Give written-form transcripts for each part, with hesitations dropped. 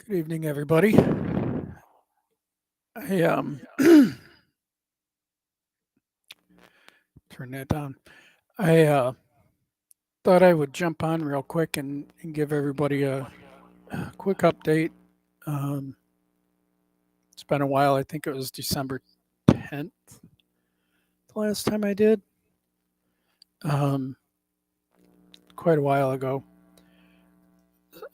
Good evening, everybody. I turn that down. I thought I would jump on real quick and give everybody a quick update. Um, it's been a while. I think it was December 10th the last time I did. Um, Quite a while ago.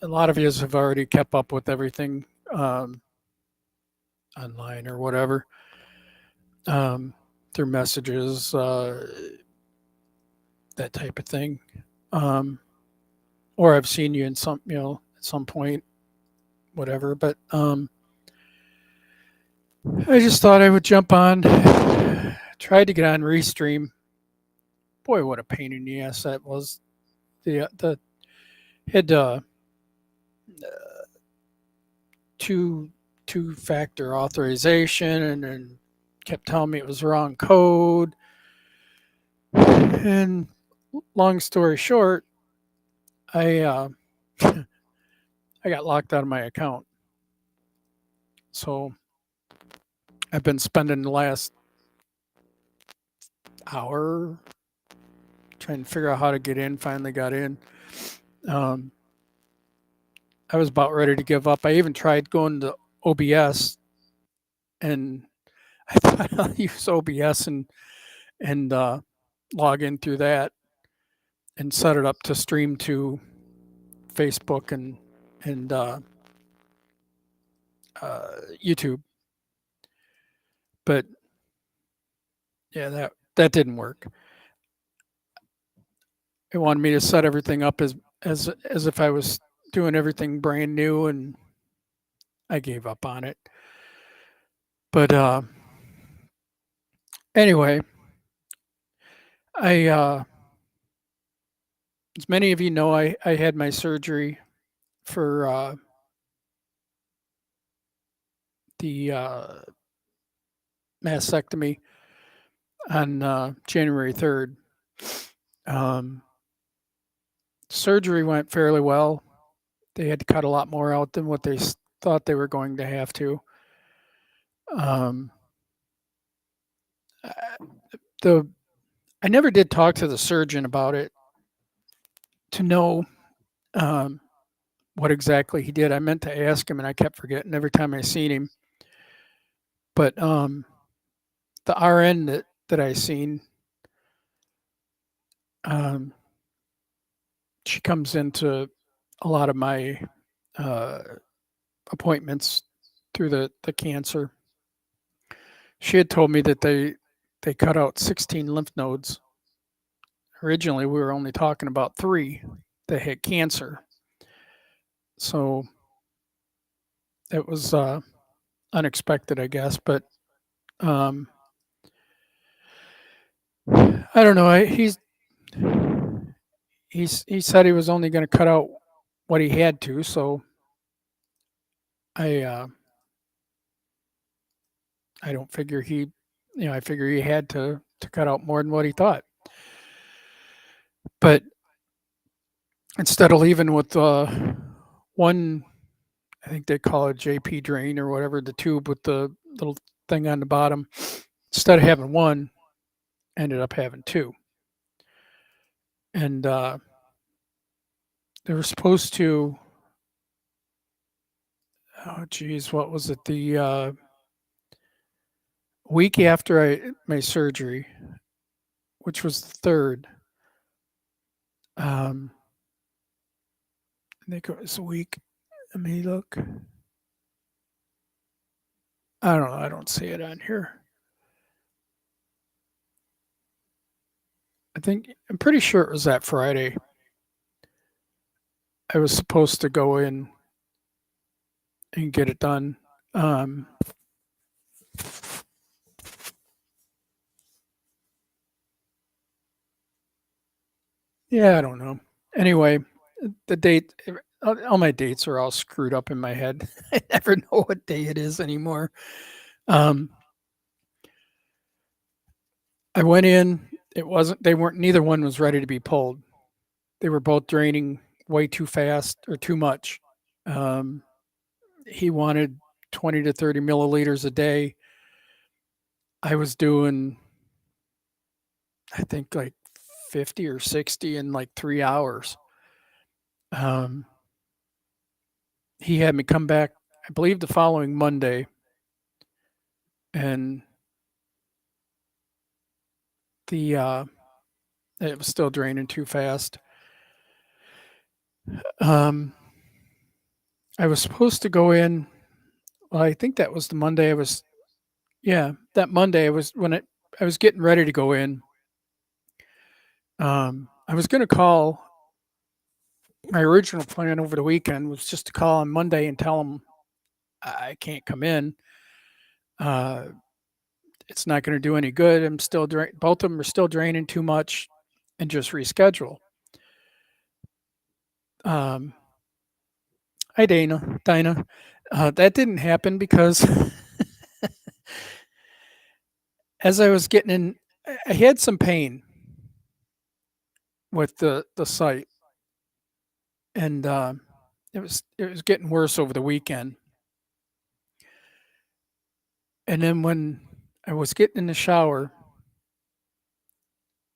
A lot of you have already kept up with everything online or whatever um, through messages, that type of thing. Um, or I've seen you in at some point, whatever. But I just thought I would jump on. Tried to get on Restream. Boy, what a pain in the ass that was. The had two two factor authorization, and then kept telling me it was wrong code. And long story short, I I got locked out of my account. So I've been spending the last hour trying to figure out how to get in. Finally got in. Um, I was about ready to give up. I even tried going to OBS, and I thought I'll use OBS and log in through that and set it up to stream to Facebook and YouTube. But yeah, that didn't work. It wanted me to set everything up as if I was doing everything brand new, and I gave up on it. But anyway, I as many of you know, I had my surgery for the mastectomy on January 3rd. Um, Surgery went fairly well. They had to cut a lot more out than what they thought they were going to have to. Um, the I never did talk to the surgeon about it to know um, what exactly he did. I meant to ask him, and I kept forgetting every time I seen him. But the RN that I seen, um, she comes into a lot of my uh, appointments through the cancer. She had told me that they cut out 16 lymph nodes. Originally, we were only talking about 3 that had cancer. So it was unexpected, I guess. But um, I don't know. He said he was only going to cut out what he had to. So I I don't figure I figure he had to cut out more than what he thought. But instead of leaving with one, I think they call it JP drain or whatever, the tube with the little thing on the bottom, instead of having one, ended up having 2. And they were supposed to, oh geez, what was it? The week after my surgery, which was the 3rd, um, I think it was a week. Let me look. I don't know. I don't see it on here. I'm pretty sure it was that Friday. I was supposed to go in and get it done. Um, yeah, I don't know. Anyway, the date, all my dates are all screwed up in my head. I never know what day it is anymore. Um, I went in. Neither one was ready to be pulled. They were both draining way too fast or too much. Um, he wanted 20 to 30 milliliters a day. I was doing, I think, like 50 or 60 in like 3 hours. Um, he had me come back, I believe, the following Monday, and the it was still draining too fast. Um, I was supposed to go in. Well, I think that was the Monday I was. Yeah, that Monday I was when I was getting ready to go in. I was going to call. My original plan over the weekend was just to call on Monday and tell them I can't come in. Uh, it's not going to do any good. I'm still both of them are still draining too much, and just reschedule. Um, Hi, Dinah. That didn't happen because as I was getting in, I had some pain with the site, and it was getting worse over the weekend. And then when I was getting in the shower,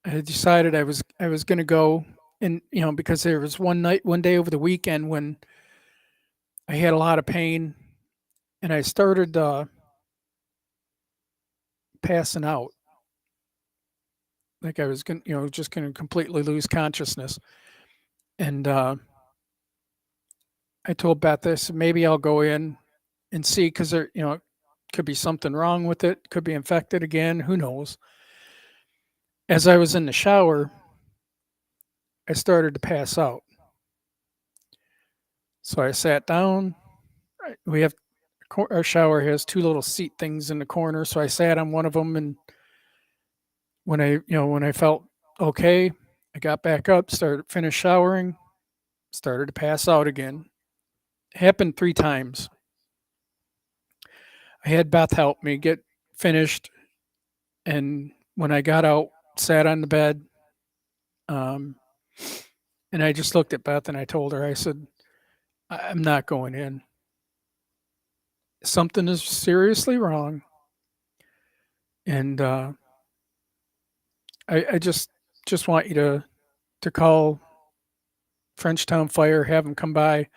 I decided I was going to go, and because there was one day over the weekend when I had a lot of pain, and I started passing out, like I was going, just going to completely lose consciousness. And I told Beth, I said maybe I'll go in and see because there, could be something wrong with it, could be infected again, who knows. As I was in the shower, I started to pass out. So I sat down. We have our shower has two little seat things in the corner, so I sat on one of them, and when I felt okay, I got back up, finished showering, started to pass out again. It happened 3 times. I had Beth help me get finished, and when I got out, sat on the bed, um, and I just looked at Beth and I told her, I said, I'm not going in. Something is seriously wrong, and I just want you to call Frenchtown Fire, have them come by,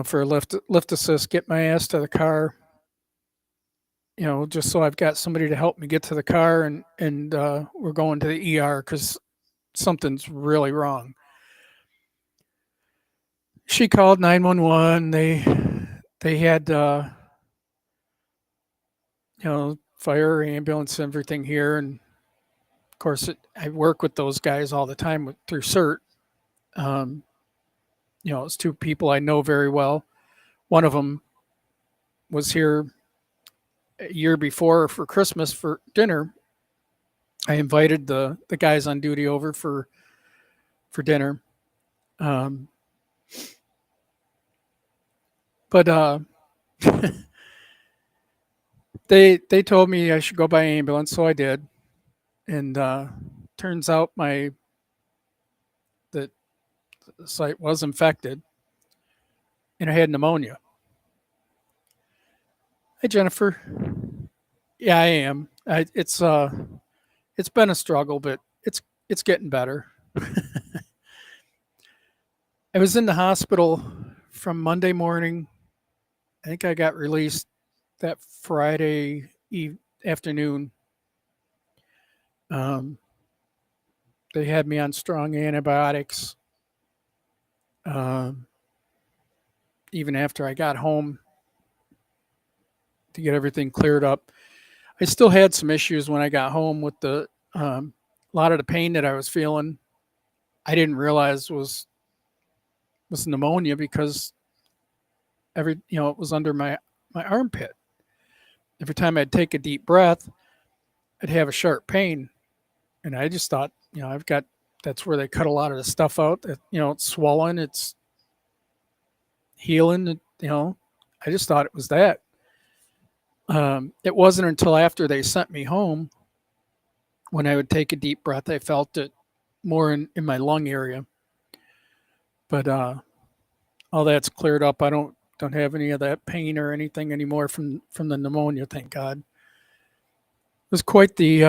for a lift assist, get my ass to the car, just so I've got somebody to help me get to the car, and we're going to the ER because something's really wrong. She called 911. They had fire, ambulance, everything here, and of course I work with those guys all the time through CERT. Um, it's two people I know very well. One of them was here a year before for Christmas for dinner. I invited the guys on duty over for dinner. Um, but they told me I should go by ambulance, so I did. And turns out the site was infected, and I had pneumonia. Hey, Jennifer. Yeah, I am. It's been a struggle, but it's getting better. I was in the hospital from Monday morning. I think I got released that Friday afternoon. Um, they had me on strong antibiotics. Um, Even after I got home to get everything cleared up, I still had some issues when I got home with a lot of the pain that I was feeling. I didn't realize was pneumonia because it was under my armpit. Every time I'd take a deep breath, I'd have a sharp pain, and I just thought, I've got that's where they cut a lot of the stuff out. It's swollen, it's healing. I just thought it was that. It wasn't until after they sent me home when I would take a deep breath, I felt it more in my lung area. But all that's cleared up. I don't Don't have any of that pain or anything anymore from the pneumonia. Thank God. It was quite the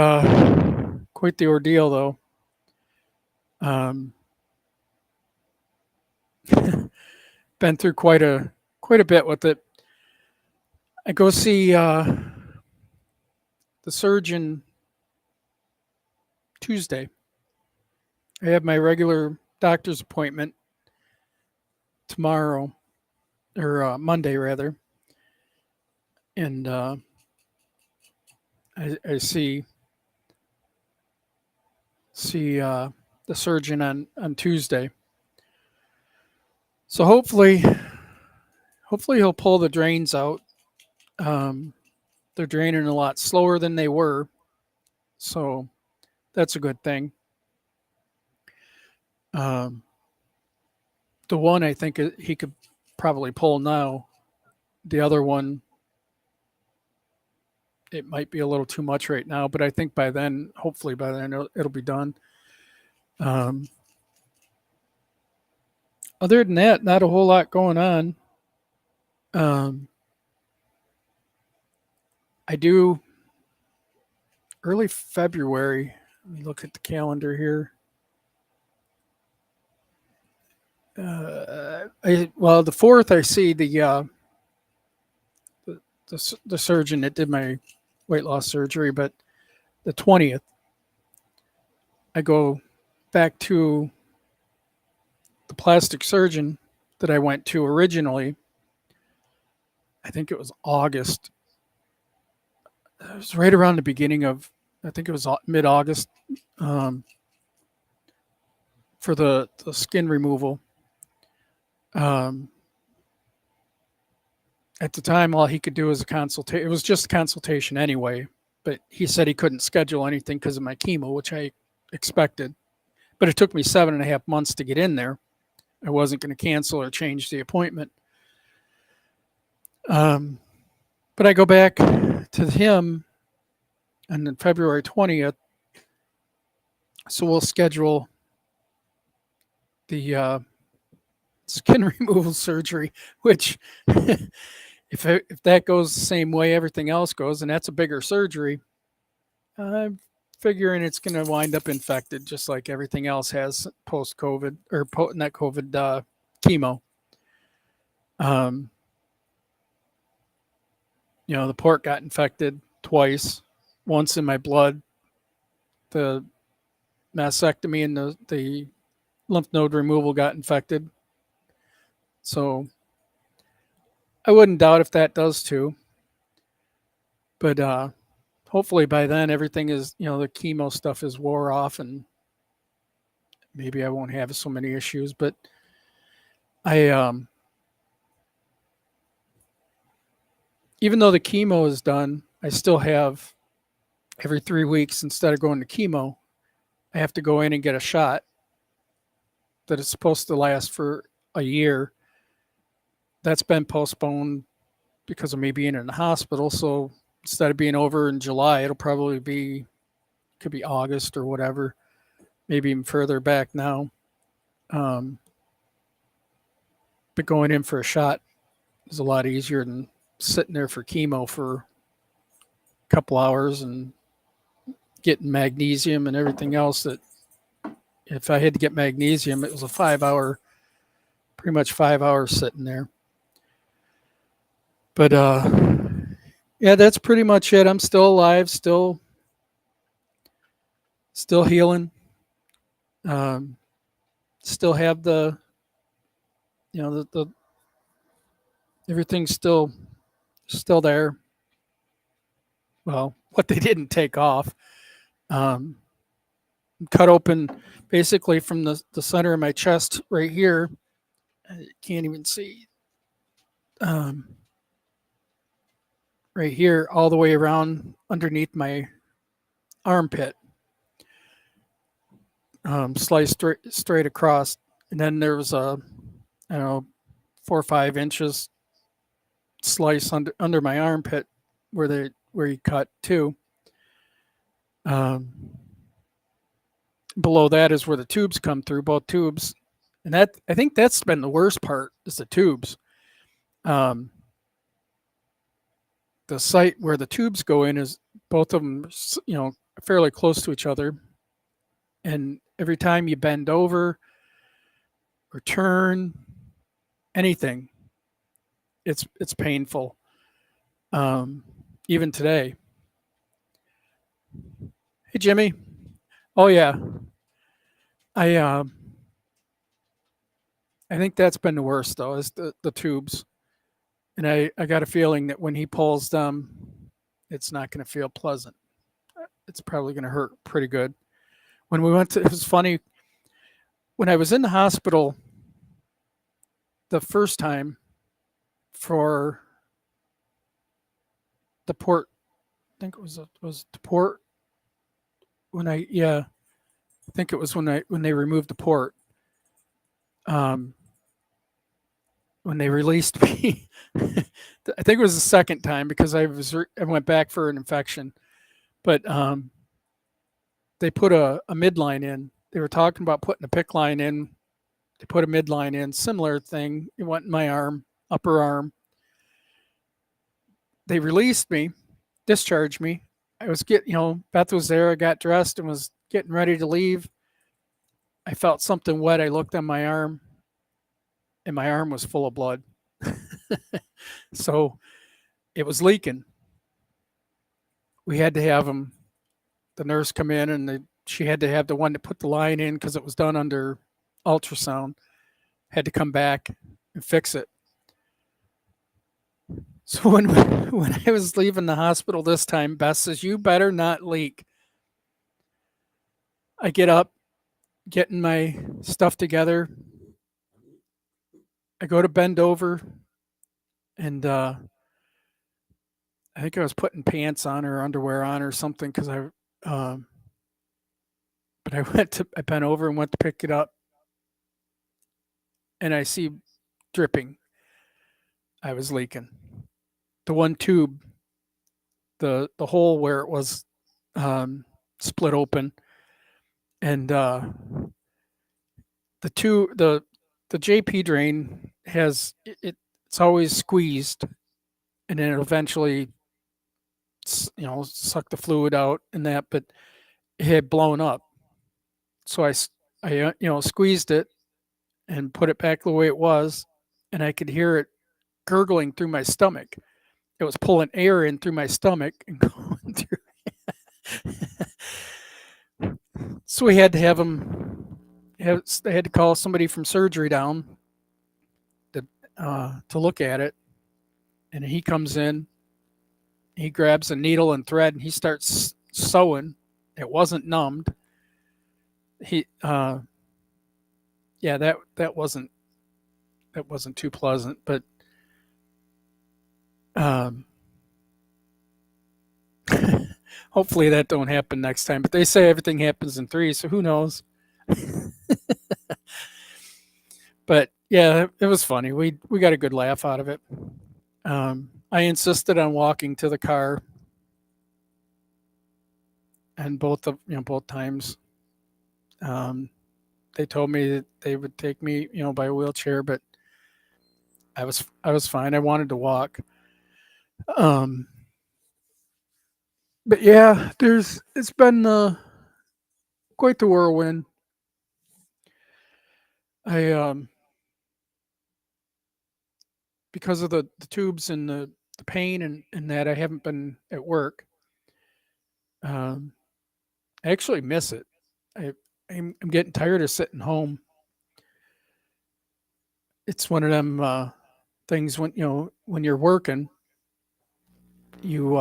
ordeal, though. Um, been through quite a bit with it. I go see the surgeon Tuesday. I have my regular doctor's appointment tomorrow, or Monday rather, and I see the surgeon on Tuesday. So hopefully he'll pull the drains out. Um, they're draining a lot slower than they were, so that's a good thing. Um, the one I think he could probably pull now. The other one, it might be a little too much right now, but I think by then, hopefully by then, it'll be done. Um, other than that, not a whole lot going on. Um, I do early February. Let me look at the calendar here. Well, the 4th, I see the surgeon that did my weight loss surgery, but the 20th, I go back to the plastic surgeon that I went to originally. I think it was August. It was right around the beginning of, I think it was mid-August, um, for the skin removal. Um, at the time, all he could do was a consultation. It was just a consultation anyway, but he said he couldn't schedule anything because of my chemo, which I expected. But it took me 7.5 months to get in there. I wasn't going to cancel or change the appointment. But I go back to him on February 20th. So we'll schedule the skin removal surgery, which if that goes the same way everything else goes, and that's a bigger surgery, I'm figuring it's going to wind up infected just like everything else has post-COVID, or not COVID, chemo. The port got infected twice, once in my blood. The mastectomy and the lymph node removal got infected. So I wouldn't doubt if that does too. But hopefully by then everything is, the chemo stuff is wore off and maybe I won't have so many issues. But even though the chemo is done, I still have every 3 weeks, instead of going to chemo, I have to go in and get a shot that is supposed to last for a year. That's been postponed because of me being in the hospital. So instead of being over in July, it'll probably could be August or whatever, maybe even further back now. But going in for a shot is a lot easier than sitting there for chemo for a couple hours and getting magnesium and everything else. That if I had to get magnesium, it was a pretty much 5 hours sitting there. But yeah, that's pretty much it. I'm still alive, still healing. Still have the everything's still there. Well, what they didn't take off. Cut open basically from the center of my chest right here. I can't even see. Right here, all the way around underneath my armpit. Sliced straight across. And then there was 4 or 5 inches slice under my armpit where he cut too. Below that is where the tubes come through, both tubes. And I think that's been the worst part, is the tubes. Um, the site where the tubes go in is both of them, fairly close to each other. And every time you bend over or turn anything, it's painful. Um, Even today. Hey, Jimmy. Oh yeah, I I think that's been the worst though, is the tubes. And I got a feeling that when he pulls them, it's not going to feel pleasant. It's probably going to hurt pretty good. When we went to, it was funny when I was in the hospital the first time for the port. I think it was the port when I think it was when they removed the port. Um, when they released me, I think it was the second time because I went back for an infection, but they put a midline in. They were talking about putting a PICC line in. They put a midline in, similar thing. It went in my arm, upper arm. They released me, discharged me. I was Beth was there. I got dressed and was getting ready to leave. I felt something wet. I looked on my arm, and my arm was full of blood. So it was leaking. We had to have the nurse come in, and she had to have the one that put the line in because it was done under ultrasound. Had to come back and fix it. So when I was leaving the hospital this time, Beth says, "You better not leak." I get up, getting my stuff together. I go to bend over, and I think I was putting pants on or underwear on or something because um, but I bent over and went to pick it up, and I see dripping. I was leaking. The one tube, the hole where it was um, split open, and the JP drain it's always squeezed, and then it eventually suck the fluid out and that, but it had blown up. So I squeezed it and put it back the way it was, and I could hear it gurgling through my stomach. It was pulling air in through my stomach and going through. So we had to have them. They had to call somebody from surgery down to look at it, and he comes in. He grabs a needle and thread, and he starts sewing. It wasn't numbed. He, yeah, that wasn't too pleasant, but um, hopefully that don't happen next time. But they say everything happens in three, so who knows? But yeah, it was funny. We got a good laugh out of it. I insisted on walking to the car, and both times, um, they told me that they would take me by a wheelchair, but I was fine. I wanted to walk. Um, but yeah, it's been quite the whirlwind. I Because of the tubes and the pain and that I haven't been at work. Um, I actually miss it. I I'm getting tired of sitting home. It's one of them things when when you're working, you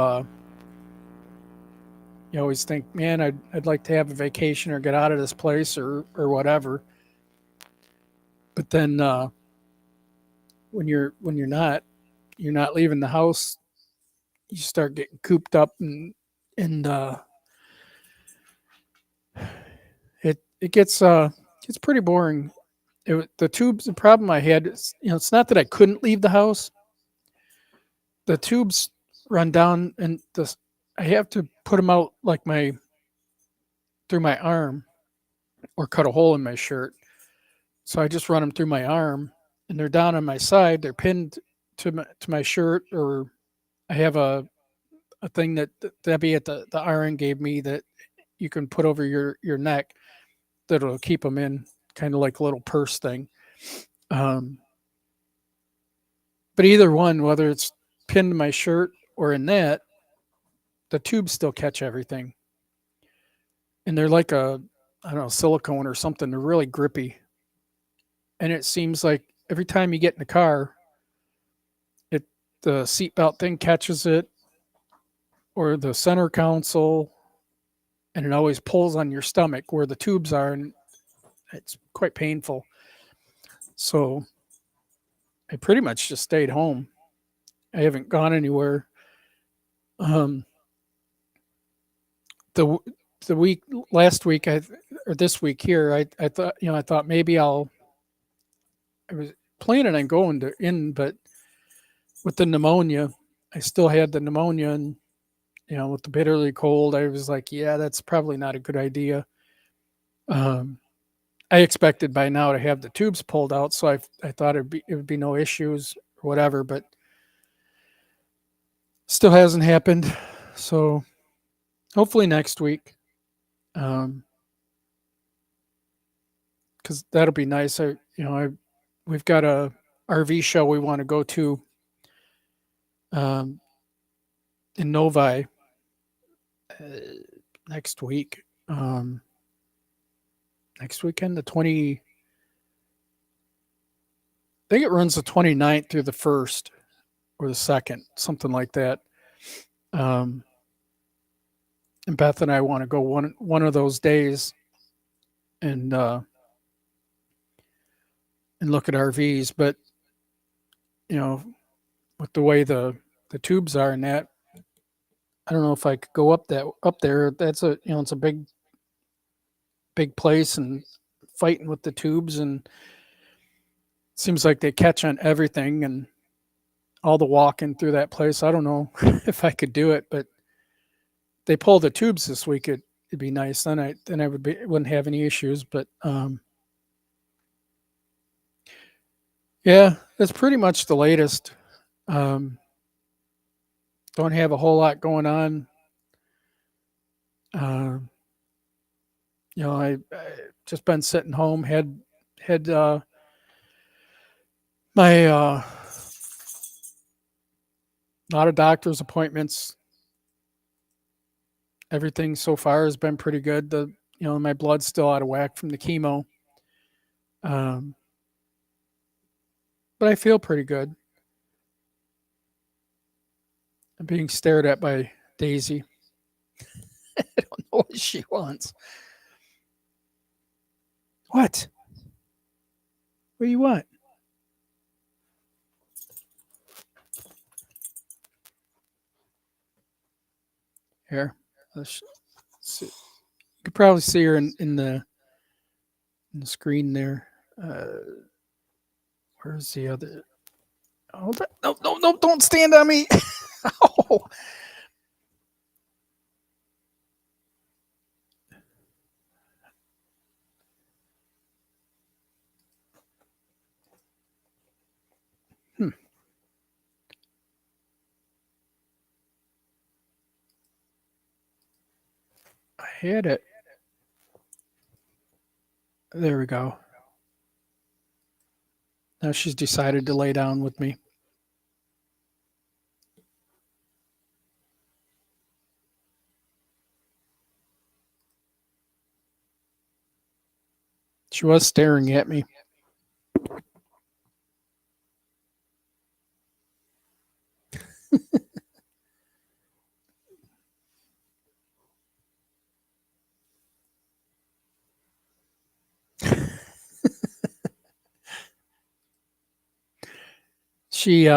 you always think, man, I'd like to have a vacation or get out of this place or whatever. But then when you're not leaving the house, you start getting cooped up and it gets pretty boring. The tubes. The problem I had is it's not that I couldn't leave the house. The tubes run down and I have to put them out like my through my arm or cut a hole in my shirt. So I just run them through my arm, and they're down on my side. They're pinned to my shirt, or I have a thing that Debbie at the RN gave me that you can put over your neck that'll keep them in, kind of like a little purse thing. Um, but either one, whether it's pinned to my shirt or in that, the tubes still catch everything, and they're like a, I don't know, silicone or something. They're really grippy, and it seems like every time you get in the car, it the seatbelt thing catches it, or the center console, and it always pulls on your stomach where the tubes are, and it's quite painful. So I pretty much just stayed home. I haven't gone anywhere. Um, the the week last week, or this week here, I thought, I thought maybe I was planning on going to in, but with the pneumonia, I still had the pneumonia, and with the bitterly cold, I was like, yeah, that's probably not a good idea. Um, I expected by now to have the tubes pulled out, so I thought it would be no issues or whatever, but still hasn't happened. So hopefully next week, because that'll be nice. We've got a RV show we want to go to um, in Novi uh, next week. Next weekend, I think it runs the 29th through the 1st or the 2nd, something like that. Um, and Beth and I want to go one of those days and look at RVs. But you know, with the way the tubes are and that, I don't know if I could go up there. That's it's a big place, and fighting with the tubes, and it seems like they catch on everything, and all the walking through that place. I don't know if I could do it, but they pull the tubes this week. It'd be nice. Then I wouldn't have any issues. But yeah, that's pretty much the latest. Um, don't have a whole lot going on. Uh, I just been sitting home. Had my lot of doctor's appointments. Everything so far has been pretty good. My blood's still out of whack from the chemo, um, but I feel pretty good. I'm being stared at by Daisy. I don't know what she wants. What? What do you want? Here, let's see. You could probably see her in the screen there. Where's the other? Hold on. No, no, no! Don't stand on me. Oh, hmm. I had it. There we go. Now she's decided to lay down with me. She was staring at me. She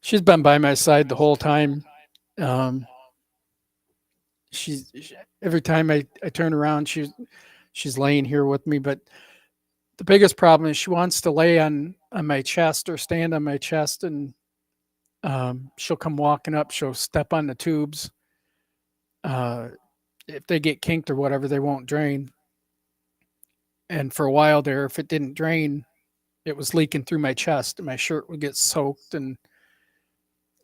she's been by my side the whole time. Um, every time I turn around, she's laying here with me. But the biggest problem is she wants to lay on my chest or stand on my chest, and she'll come walking up. She'll step on the tubes. Uh, if they get kinked or whatever, they won't drain. And for a while there, if it didn't drain, it was leaking through my chest and my shirt would get soaked, and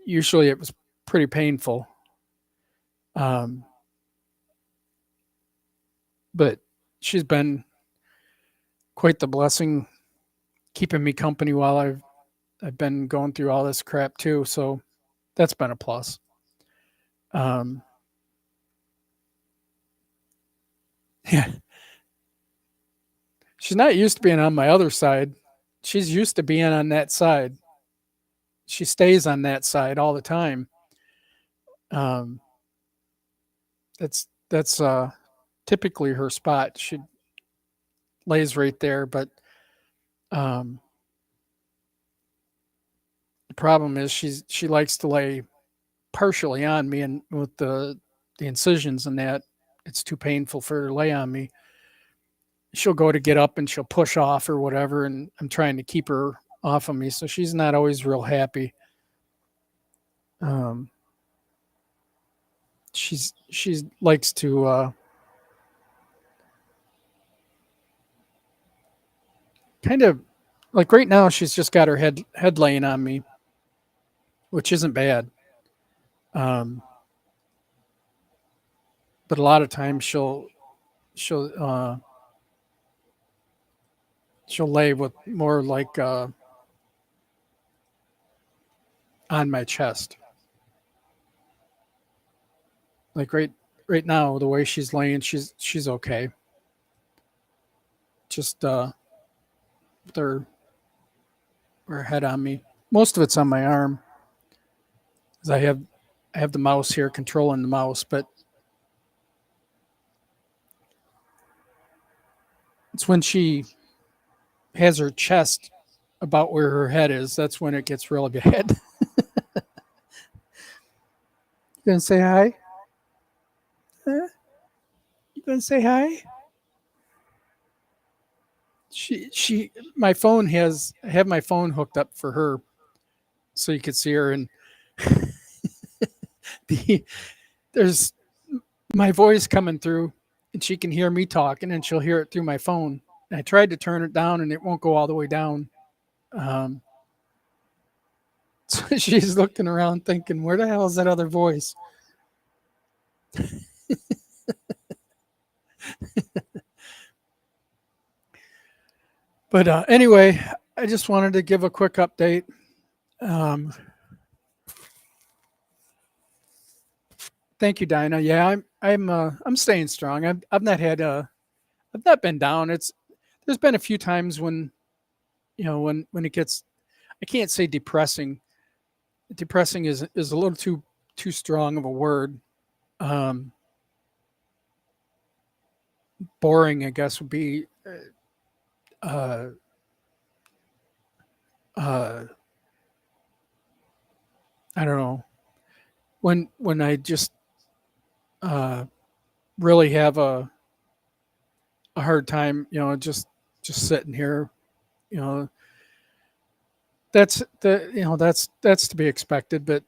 usually it was pretty painful. Um, but she's been quite the blessing, keeping me company while I've been going through all this crap too. So that's been a plus. Um, yeah, she's not used to being on my other side. She's used to being on that side. She stays on that side all the time. Um, that's typically her spot. She lays right there, but um, the problem is she likes to lay partially on me, and with the incisions and that, it's too painful for her to lay on me. She'll go to get up and she'll push off or whatever, and I'm trying to keep her off of me, so she's not always real happy. Um, she likes to kind of, like right now she's just got her head laying on me, which isn't bad. Um, but a lot of times she'll she'll lay with more like on my chest. Like right now, the way she's laying, she's okay. Just with her head on me. Most of it's on my arm, 'cause I have the mouse here controlling the mouse, but it's when she has her chest about where her head is, that's when it gets really bad. You gonna say hi? Huh? You gonna say hi? She my phone has I have my phone hooked up for her so you could see her, and the there's my voice coming through, and she can hear me talking, and she'll hear it through my phone. And I tried to turn it down and it won't go all the way down. Um, so she's looking around thinking, where the hell is that other voice? But anyway, I just wanted to give a quick update. Um, thank you, Dinah. Yeah, I'm staying strong. I've not been down. There's been a few times when when it gets, I can't say depressing. Depressing is a little too strong of a word. Um, Boring, I guess, would be uh, uh, I don't know, when I just uh, really have a hard time, just sitting here, you know, that's to be expected, but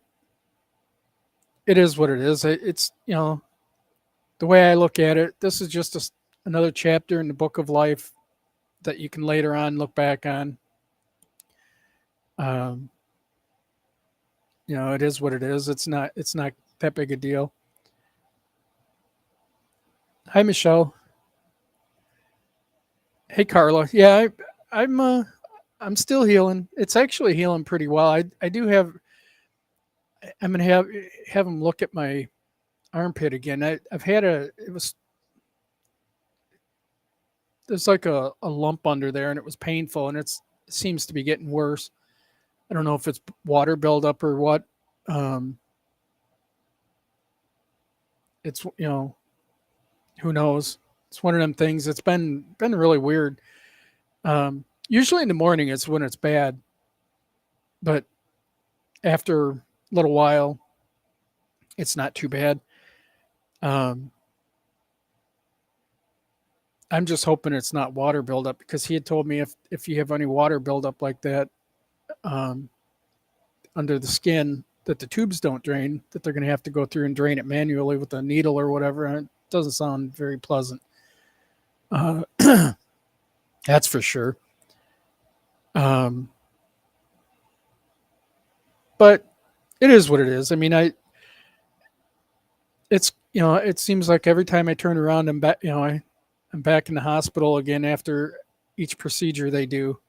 it is what it is. It's the way I look at it. This is just another chapter in the book of life that you can later on look back on. Um, it is what it is. It's not that big a deal. Hi, Michelle. Hey, Carla. Yeah, I'm still healing. It's actually healing pretty well. I do have. I'm gonna have him look at my armpit again. I've had there's like a lump under there, and it was painful, and it seems to be getting worse. I don't know if it's water buildup or what. Um, it's who knows. It's one of them things. It's been really weird. Usually in the morning it's when it's bad, but after a little while, it's not too bad. Um, I'm just hoping it's not water buildup, because he had told me if you have any water buildup like that um, under the skin, that the tubes don't drain, that they're going to have to go through and drain it manually with a needle or whatever. And it doesn't sound very pleasant. Uh, that's for sure. Um, but it is what it is. I mean, it's, it seems like every time I turn around, I'm back, I'm back in the hospital again after each procedure they do.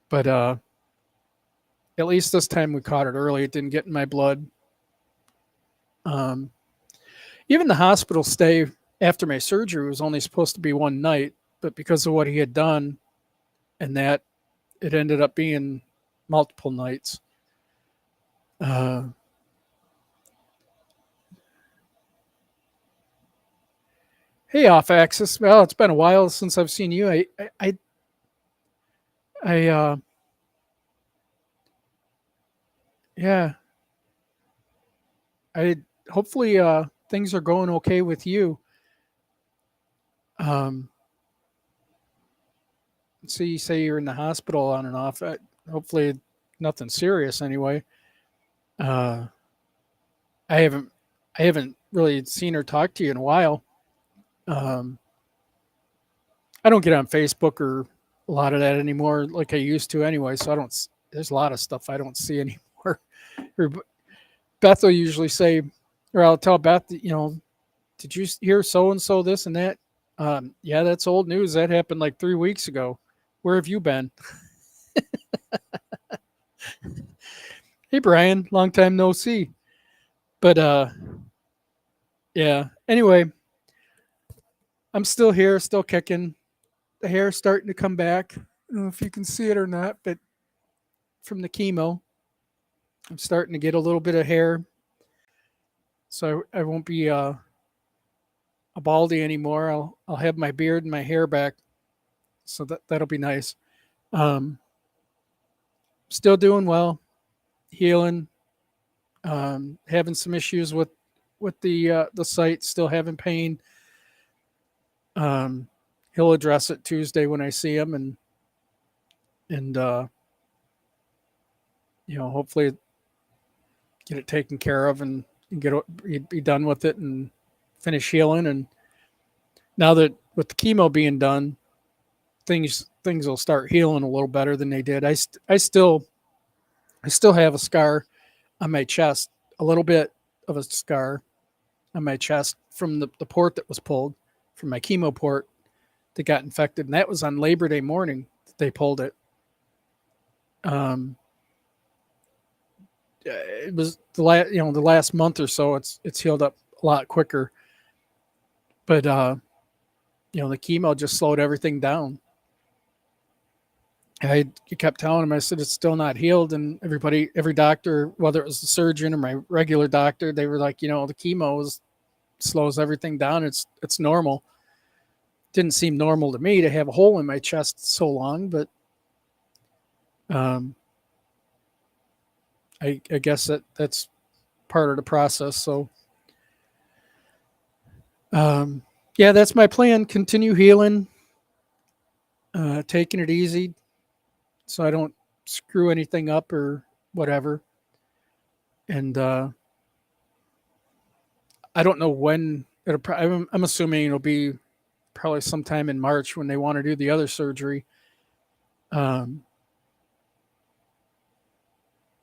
But at least this time we caught it early. It didn't get in my blood. Um, Even the hospital stay after my surgery was only supposed to be one night, but because of what he had done and that, it ended up being multiple nights. Uh, hey, off axis. Well, it's been a while since I've seen you. I yeah, I hopefully things are going okay with you. Um, so you say you're in the hospital on and off. Hopefully, nothing serious anyway. Uh, I haven't I haven't really seen or talked to you in a while. Um, I don't get on Facebook or a lot of that anymore like I used to anyway. So I don't. There's a lot of stuff I don't see anymore. Or Beth will usually say, or I'll tell Beth, did you hear so and so this and that? Yeah, that's old news. That happened like 3 weeks ago. Where have you been? Hey, Brian, long time no see. But yeah. Anyway, I'm still here, still kicking. The hair's starting to come back. I don't know if you can see it or not, but from the chemo, I'm starting to get a little bit of hair, so I won't be a baldy anymore. I'll have my beard and my hair back, so that'll be nice. Um, Still doing well, healing. Having some issues with the site, still having pain. Um, he'll address it Tuesday when I see him, and hopefully get it taken care of and be done with it and finish healing. And now that with the chemo being done, things will start healing a little better than they did. I still have a scar on my chest, a little bit of a scar on my chest from the port that was pulled from my chemo port that got infected, and that was on Labor Day morning that they pulled it. Um, it was the last month or so. It's healed up a lot quicker, but the chemo just slowed everything down. I kept telling him, I said, it's still not healed. And every doctor, whether it was the surgeon or my regular doctor, they were like, the chemo slows everything down. It's normal. Didn't seem normal to me to have a hole in my chest so long, but um, I guess that's part of the process. So, um, yeah, that's my plan. Continue healing, taking it easy so I don't screw anything up or whatever. And I don't know when I'm assuming it'll be probably sometime in March when they want to do the other surgery, um,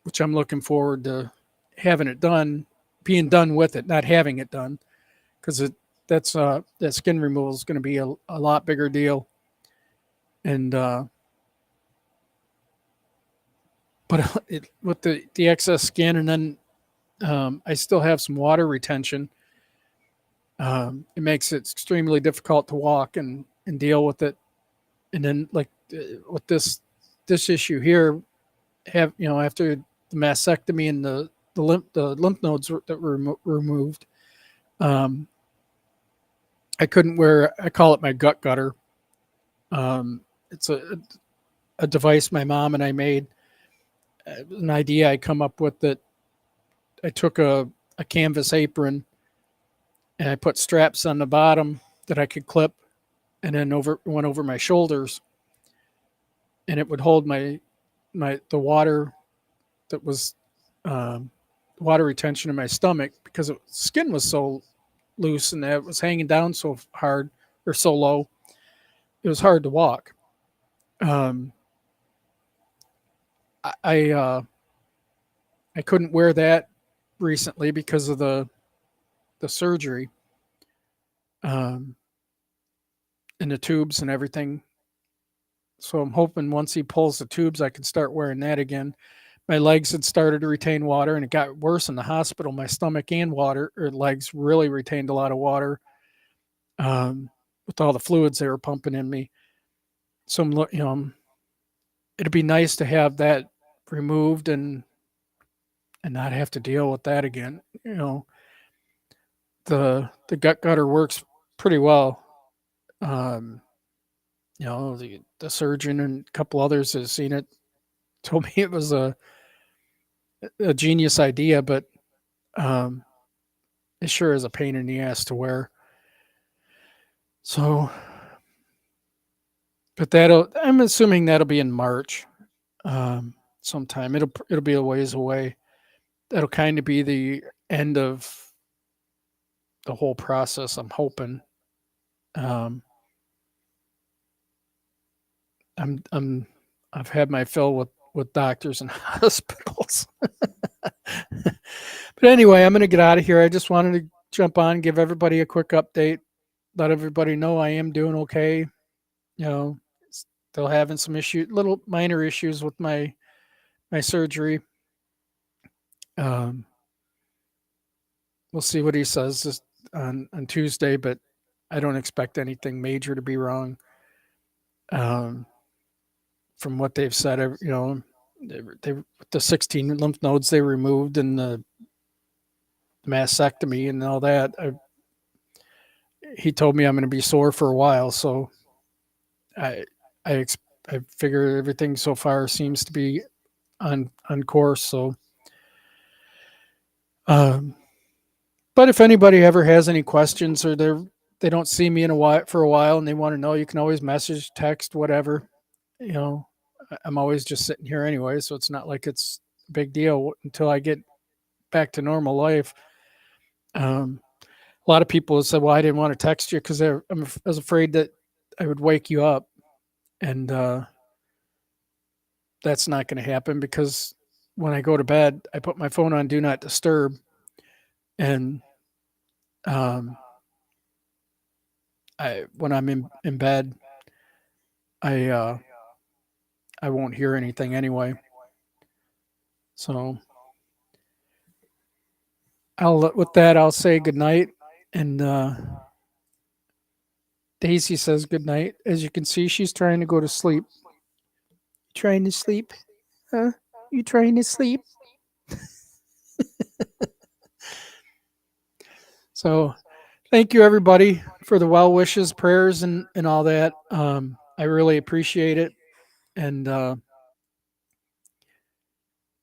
which I'm looking forward to having it done, being done with it, not having it done, because that skin removal is going to be a lot bigger deal. And but with the excess skin, and then I still have some water retention. It makes it extremely difficult to walk and deal with it. And then like with this issue here, after the mastectomy and the lymph nodes that were removed, um, I couldn't wear. I call it my gut gutter. It's a device my mom and I made. An idea I come up with that I took a canvas apron and I put straps on the bottom that I could clip, and then went over my shoulders, and it would hold the water that was um, water retention in my stomach because skin was so loose and it was hanging down so hard or so low. It was hard to walk. Um, I couldn't wear that recently because of the surgery, um, and the tubes and everything. So I'm hoping once he pulls the tubes, I can start wearing that again. My legs had started to retain water, and it got worse in the hospital. My stomach and water or legs really retained a lot of water, with all the fluids they were pumping in me. So it'd be nice to have that removed and not have to deal with that again. The gut gutter works pretty well. Um, the surgeon and a couple others has seen it, told me it was a genius idea, but um, it sure is a pain in the ass to wear. So, but I'm assuming that'll be in March, sometime. It'll be a ways away. That'll kind of be the end of the whole process. I'm hoping. Um, I'm I've had my fill with doctors and hospitals. But anyway, I'm going to get out of here. I just wanted to jump on, give everybody a quick update, let everybody know I am doing okay. You know, still having some little minor issues with my surgery. Um, we'll see what he says on Tuesday, but I don't expect anything major to be wrong. Um, from what they've said, they the 16 lymph nodes they removed and the mastectomy and all that. He told me I'm going to be sore for a while, so I I I figure everything so far seems to be on course. So, um, but if anybody ever has any questions or they don't see me in a while for a while and they want to know, you can always message, text, whatever. You know, I'm always just sitting here anyway, so it's not like it's a big deal until I get back to normal life. A lot of people have said, "Well, I didn't want to text you because I was afraid that I would wake you up," and that's not going to happen because when I go to bed, I put my phone on do not disturb, and um, I when I'm in bed, I uh, I won't hear anything anyway. So I'll with that I'll say good night, and Daisy says good night. As you can see, she's trying to go to sleep. Trying to sleep, huh? You trying to sleep? So thank you everybody for the well wishes, prayers, and all that. I really appreciate it, and I'll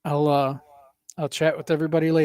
I'll chat with everybody later.